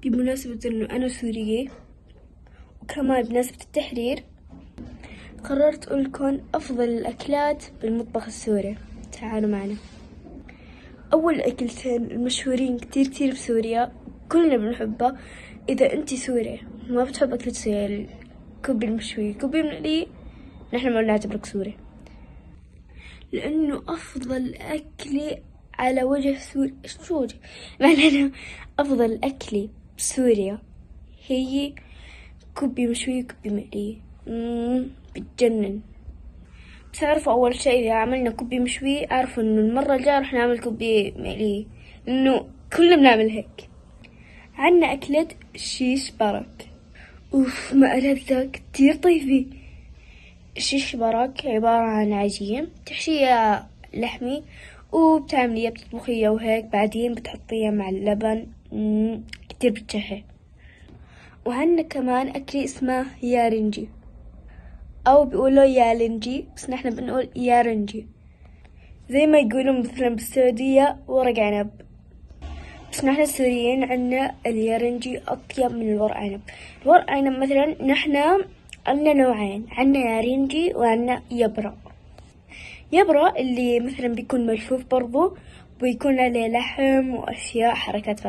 بمناسبة إنه أنا سورية وكمان بمناسبة التحرير قررت أقول لكم أفضل الأكلات بالمطبخ السوري. تعالوا معنا. أول أكلتين المشهورين كتير بسوريا كلنا بنحبها. إذا أنتي سوري ما بتحب أكلة سوريا، الكوبي المشوي، كوبي مقلي، نحن ما بنعتبرك سوري، لأنه أفضل أكلة على وجه سوريا. معناها أفضل أكلة بسوريا هي كوبي مشوي كوبي مقلي. بتجنن. بتعرفوا أول شيء إذا عملنا كوبي مشوي أعرفوا إنه المرة الجاية رح نعمل كوبي مقلي، إنه كلنا بنعمل هيك. عنا أكلة شيش برك، أوف ما ألذها، كتير طيبة. الشيش برك عبارة عن عجين تحشيها لحمي وبتعمليها بتطبخيها وهيك، بعدين بتحطيها مع اللبن. كتير بتشهي. وعنا كمان أكلة اسمها يارنجي أو بيقولوا يالنجي، بس نحن بنقول يارنجي، زي ما يقولون مثلا بالسعودية ورق عنب، بس نحن السوريين عنا اليارنجي أطيب من الورق عنب. الورق عنب مثلا نحن عنا نوعين، عنا يارنجي وعنا يبرا. يبرا اللي مثلا بيكون ملفوف برضو، ويكون عليه لحم وأشياء حركات.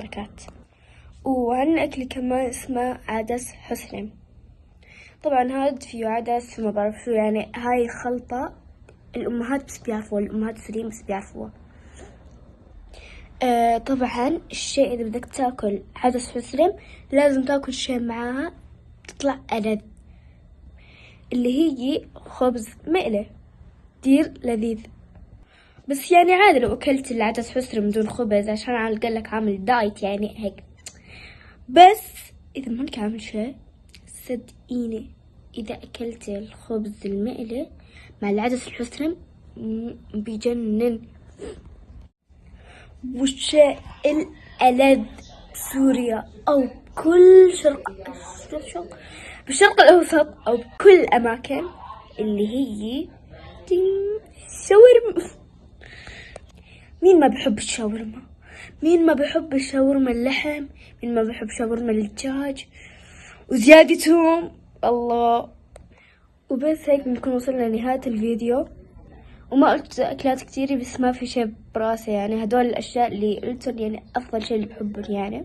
وعنا أكل كمان اسمه عدس حسلم. طبعا هذا فيه عدس ما بعرف شو، يعني هاي خلطة الأمهات بس بيعرفوها، الأمهات السوريين بس بيعرفوها. طبعا الشيء إذا بدك تاكل عدس حسلم لازم تاكل شيء معاها تطلع ألذ، اللي هي خبز مقلي كتير لذيذ. بس يعني عادي لو أكلت العدس حسلم بدون خبز، عشان على قالك عامل دايت يعني هيك. بس إذا مانك عامل شيء صدقيني إذا أكلت الخبز المقلي مع العدس الحسلم بيجنن. والشيء الألذ بسوريا أو بكل بالشرق الأوسط أو بكل الأماكن اللي هي شاورما. مين ما بيحب الشاورما؟ مين ما بيحب الشاورما اللحم؟ مين ما بيحب شاورما الدجاج وزيادتهم؟ الله. وبس هيك بنكون وصلنا لنهاية الفيديو، وما قلت أكلات كتير بس ما في شي براسي، يعني هدول الأشياء اللي قلتهم يعني أفضل شي اللي بحبهم يعني.